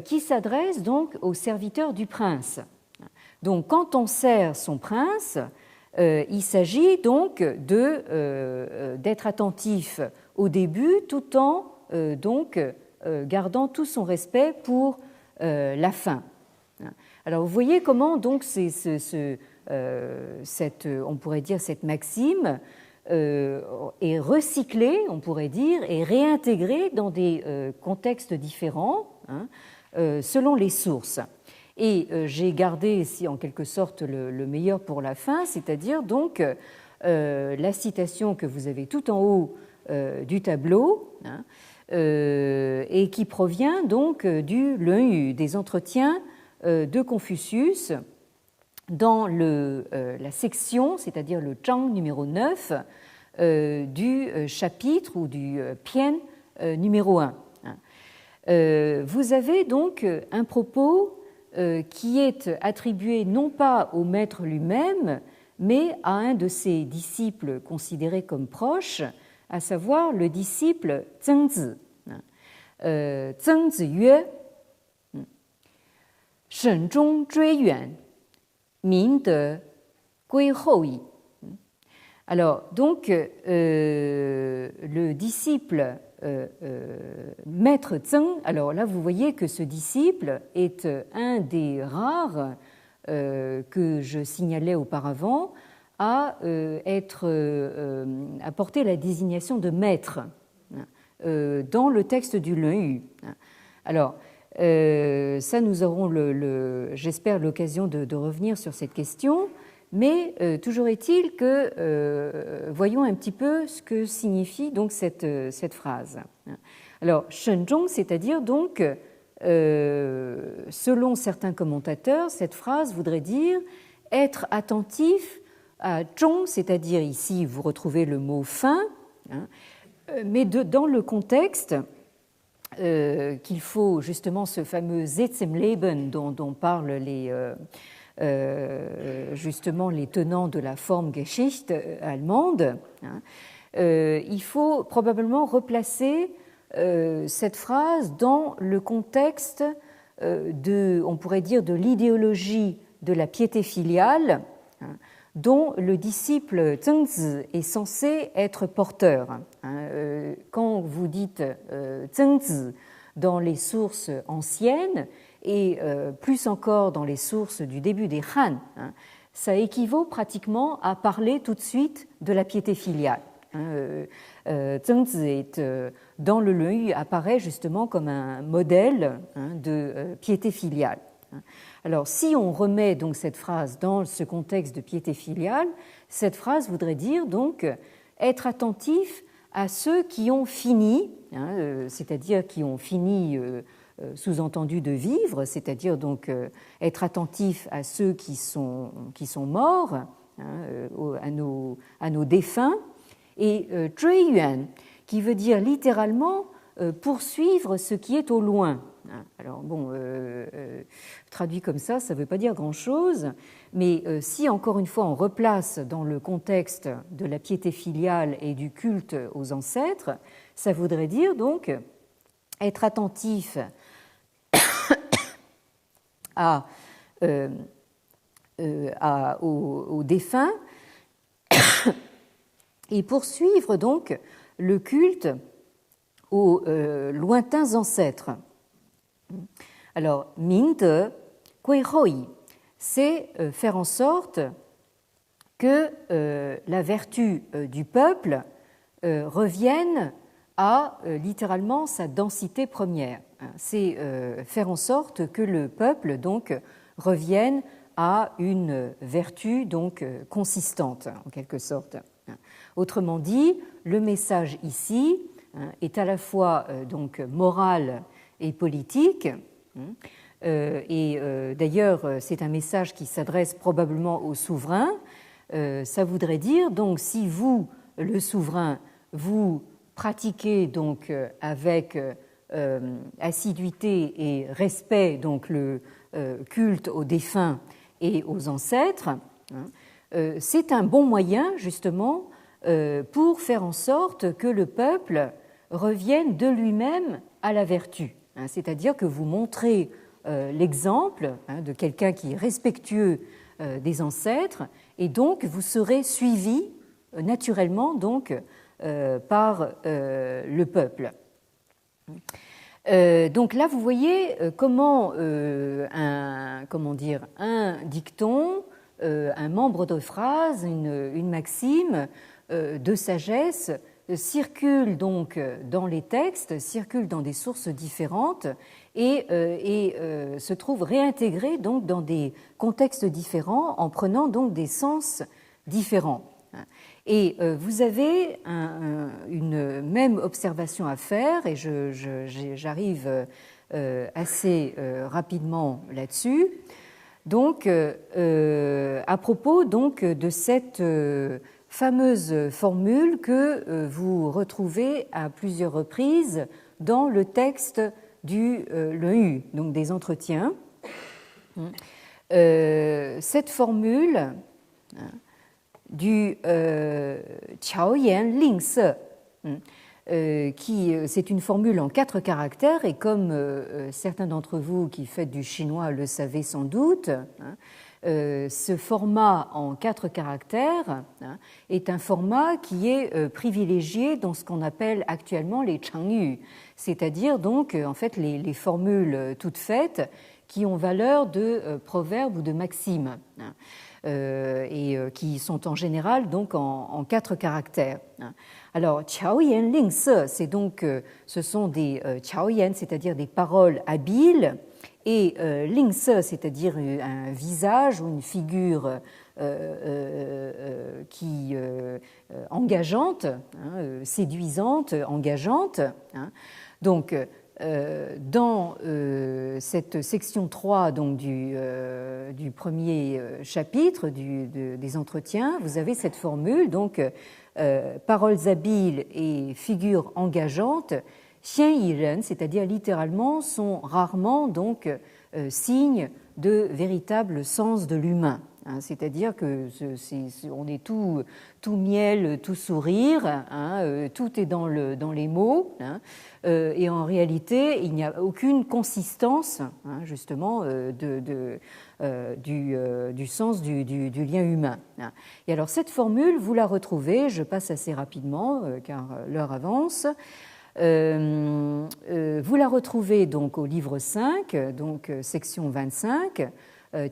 qui s'adresse donc aux serviteurs du prince. Donc, quand on sert son prince, il s'agit donc d'être attentif au début, tout en donc gardant tout son respect pour la fin. Alors, vous voyez comment donc on pourrait dire cette maxime est recyclée, on pourrait dire, et réintégrée dans des contextes différents, selon les sources. Et j'ai gardé ici en quelque sorte le meilleur pour la fin, c'est-à-dire donc la citation que vous avez tout en haut du tableau, et qui provient donc du Lun-Yu, des entretiens de Confucius, dans la section, c'est-à-dire le Zhang numéro 9 du chapitre ou du Pian numéro 1. Vous avez donc un propos qui est attribué non pas au maître lui-même, mais à un de ses disciples considérés comme proches, à savoir le disciple Zhengzi. Zhengzi yue, 沈中追远 明德归后矣. Alors, donc, le disciple maître Zheng, alors là, vous voyez que ce disciple est un des rares que je signalais auparavant à porter la désignation de maître dans le texte du Lun-Yu. Alors, ça, nous aurons, j'espère, l'occasion de revenir sur cette question, mais toujours est-il que voyons un petit peu ce que signifie donc cette phrase. Alors, Shenzhong, c'est-à-dire donc, selon certains commentateurs, cette phrase voudrait dire être attentif à zhong, c'est-à-dire ici vous retrouvez le mot fin, mais dans le contexte qu'il faut justement ce fameux Sitz im Leben dont parlent justement les tenants de la forme Geschichte allemande, il faut probablement replacer cette phrase dans le contexte on pourrait dire, de l'idéologie de la piété filiale dont le disciple Zhengzi est censé être porteur. Quand vous dites Zhengzi dans les sources anciennes et plus encore dans les sources du début des Han, ça équivaut pratiquement à parler tout de suite de la piété filiale. Zhengzi est, dans le Lun-Yu apparaît justement comme un modèle de piété filiale. Alors, si on remet donc cette phrase dans ce contexte de piété filiale, cette phrase voudrait dire donc être attentif à ceux qui ont fini, c'est-à-dire qui ont fini, sous-entendu, de vivre, c'est-à-dire donc être attentif à ceux qui sont morts, à nos défunts, et Zhui Yuan, qui veut dire littéralement poursuivre ce qui est au loin. Alors bon, traduit comme ça ne veut pas dire grand-chose, mais si encore une fois on replace dans le contexte de la piété filiale et du culte aux ancêtres, ça voudrait dire donc être attentif aux défunts et poursuivre donc le culte aux lointains ancêtres. Alors, Mingde Guihoi, c'est faire en sorte que la vertu du peuple revienne à littéralement sa densité première. C'est faire en sorte que le peuple donc revienne à une vertu donc consistante, en quelque sorte. Autrement dit, le message ici est à la fois donc moral et politique. Et d'ailleurs, c'est un message qui s'adresse probablement au souverain. Ça voudrait dire, donc, si vous, le souverain, vous pratiquez donc avec assiduité et respect donc le culte aux défunts et aux ancêtres, c'est un bon moyen justement pour faire en sorte que le peuple revienne de lui-même à la vertu. C'est-à-dire que vous montrez l'exemple de quelqu'un qui est respectueux des ancêtres, et donc vous serez suivi naturellement donc par le peuple. Donc là, vous voyez comment un dicton, un membre de phrase, une maxime de sagesse circule donc dans les textes, circule dans des sources différentes et se trouve réintégré donc dans des contextes différents en prenant donc des sens différents. Et vous avez une même observation à faire, et j'arrive assez rapidement là-dessus. Donc, à propos donc de cette fameuse formule que vous retrouvez à plusieurs reprises dans le texte du Lun, donc des entretiens. Cette formule du Qiao Yan Ling Se, c'est une formule en 4 caractères, et comme certains d'entre vous qui faites du chinois le savez sans doute, ce format en 4 caractères est un format qui est privilégié dans ce qu'on appelle actuellement les changyu, c'est-à-dire donc en fait les formules toutes faites qui ont valeur de proverbes ou de maximes. Et qui sont en général donc en 4 caractères. Alors, Qiao Yan Ling Se, c'est donc, ce sont des Qiao Yan, c'est-à-dire des paroles habiles, et Ling Se, c'est-à-dire un visage ou une figure qui engageante, séduisante, engageante. Donc, dans cette section 3 donc, du premier chapitre des entretiens, vous avez cette formule, donc paroles habiles et figures engageantes, xian yi ren, c'est-à-dire littéralement, sont rarement donc signes de véritable sens de l'humain. C'est-à-dire que on est tout miel, tout sourire, tout est dans les mots, et en réalité, il n'y a aucune consistance, justement, du sens du lien humain. Et alors, cette formule, vous la retrouvez, je passe assez rapidement, car l'heure avance, vous la retrouvez donc au livre 5, donc section 25,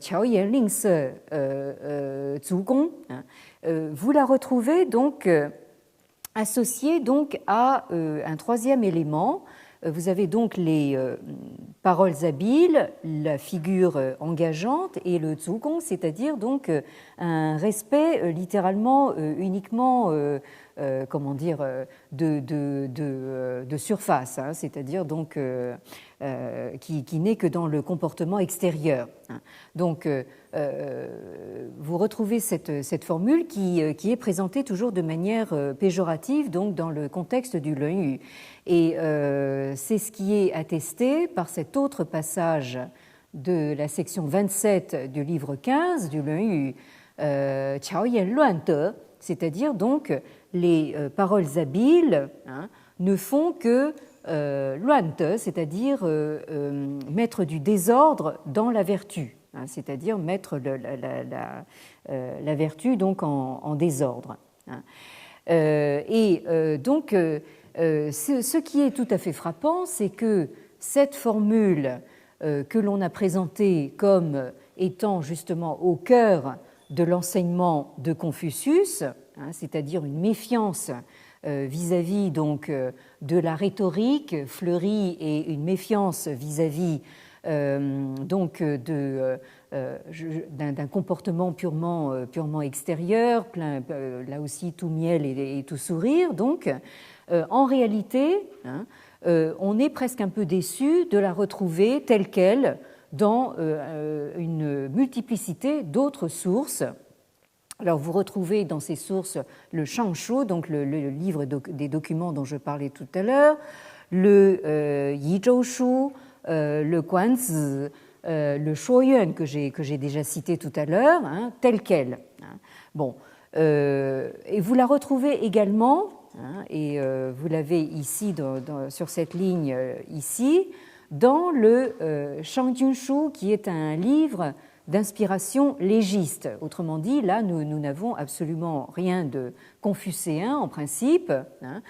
Qiao Yan Ling Se Zu Gong. Vous la retrouvez donc associée donc à un troisième élément. Vous avez donc les paroles habiles, la figure engageante et le zugong, c'est-à-dire donc un respect littéralement uniquement de surface, c'est-à-dire donc qui n'est que dans le comportement extérieur. Donc vous retrouvez cette formule qui est présentée toujours de manière péjorative donc dans le contexte du Lun. Et c'est ce qui est attesté par cet autre passage de la section 27 du livre 15 du Lun, Qiao Yan Luan De, c'est-à-dire donc les paroles habiles ne font que luan de, c'est-à-dire mettre du désordre dans la vertu, c'est-à-dire mettre la vertu donc en désordre. Et donc ce qui est tout à fait frappant, c'est que cette formule que l'on a présentée comme étant justement au cœur de l'enseignement de Confucius, c'est-à-dire une méfiance vis-à-vis donc de la rhétorique fleurie et une méfiance vis-à-vis donc d'un comportement purement extérieur, là aussi tout miel et tout sourire. Donc, en réalité, hein, on est presque un peu déçu de la retrouver telle qu'elle dans une multiplicité d'autres sources. Alors, vous retrouvez dans ces sources le Shangshu, donc le livre des documents dont je parlais tout à l'heure, le Yizhoushu, le Guanzi, le Shuoyuan que j'ai déjà cité tout à l'heure, hein, tel quel. Hein. Bon, et vous la retrouvez également, hein, et vous l'avez ici sur cette ligne ici, dans le Shangjunshu, qui est un livre d'inspiration légiste. Autrement dit, là, nous n'avons absolument rien de confucéen en principe, hein,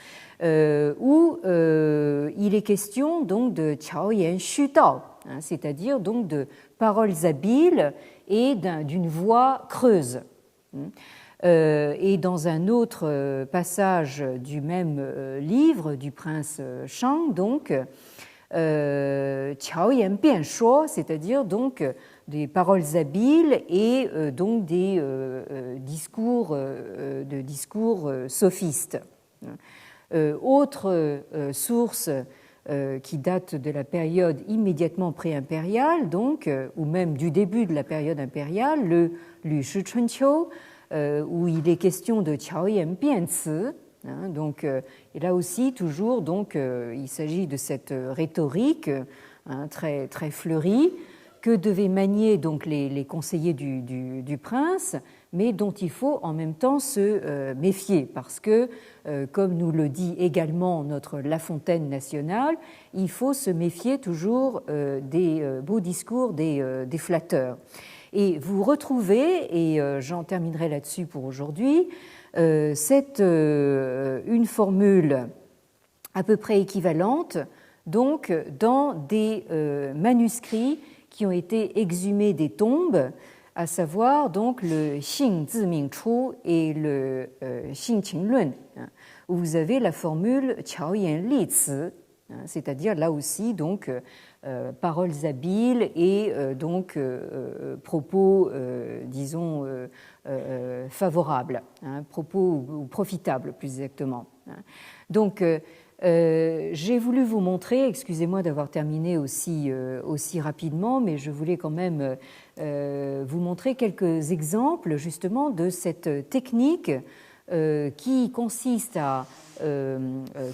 où il est question donc de Qiaoyan Xu Dao, hein, c'est-à-dire donc de paroles habiles et d'une voix creuse. Et dans un autre passage du même livre du prince Shang, donc Qiaoyan Bian Shuo, c'est-à-dire donc des paroles habiles et donc des discours sophistes. Autre source qui date de la période immédiatement pré-impériale, donc, ou même du début de la période impériale, le Lu Shi Chunqiu, où il est question de Qiaoyan Bianci. Hein, donc, et là aussi, toujours, donc, il s'agit de cette rhétorique hein, très, très fleurie que devaient manier donc les conseillers du prince, mais dont il faut en même temps se méfier, parce que, comme nous le dit également notre La Fontaine nationale, il faut se méfier toujours des beaux discours des flatteurs. Et vous retrouvez, et j'en terminerai là-dessus pour aujourd'hui, une formule à peu près équivalente donc, dans des manuscrits qui ont été exhumés des tombes, à savoir donc le Xing Ziming Chu et le Xing Qinglun, où vous avez la formule Qiaoyan Li Ci, c'est-à-dire là aussi donc paroles habiles et donc propos, disons, favorables, hein, propos ou profitables plus exactement. Donc, j'ai voulu vous montrer, excusez-moi d'avoir terminé aussi rapidement, mais je voulais quand même vous montrer quelques exemples justement de cette technique qui consiste à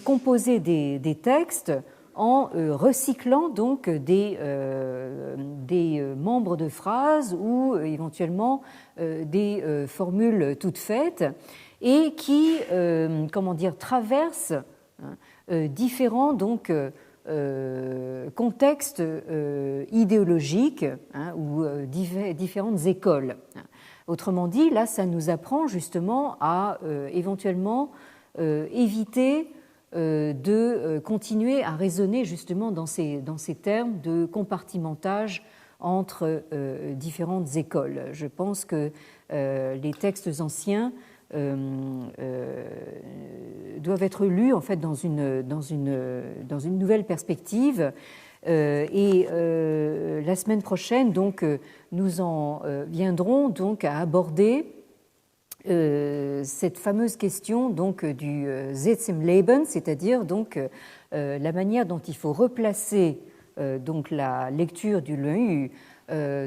composer des textes en recyclant donc des membres de phrases ou éventuellement des formules toutes faites et qui, comment dire, traversent différents donc contextes idéologiques hein, ou différentes écoles. Autrement dit, là, ça nous apprend justement à éventuellement éviter de continuer à raisonner justement dans ces termes de compartimentage entre différentes écoles. Je pense que les textes anciens doivent être lus en fait dans une nouvelle perspective. Et la semaine prochaine, donc, nous en viendrons donc à aborder cette fameuse question donc du Sitz im Leben, c'est-à-dire donc la manière dont il faut replacer donc la lecture du Lun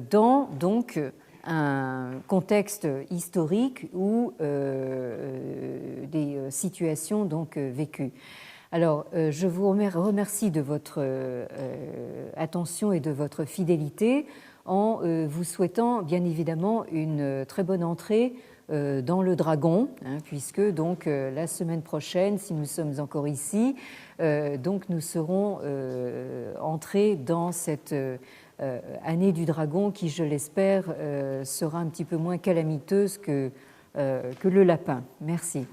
dans donc un contexte historique ou des situations donc vécues. Alors, je vous remercie de votre attention et de votre fidélité en vous souhaitant bien évidemment une très bonne entrée dans le Dragon, hein, puisque donc la semaine prochaine, si nous sommes encore ici, donc nous serons entrés dans cette année du Dragon qui, je l'espère, sera un petit peu moins calamiteuse que le lapin. Merci.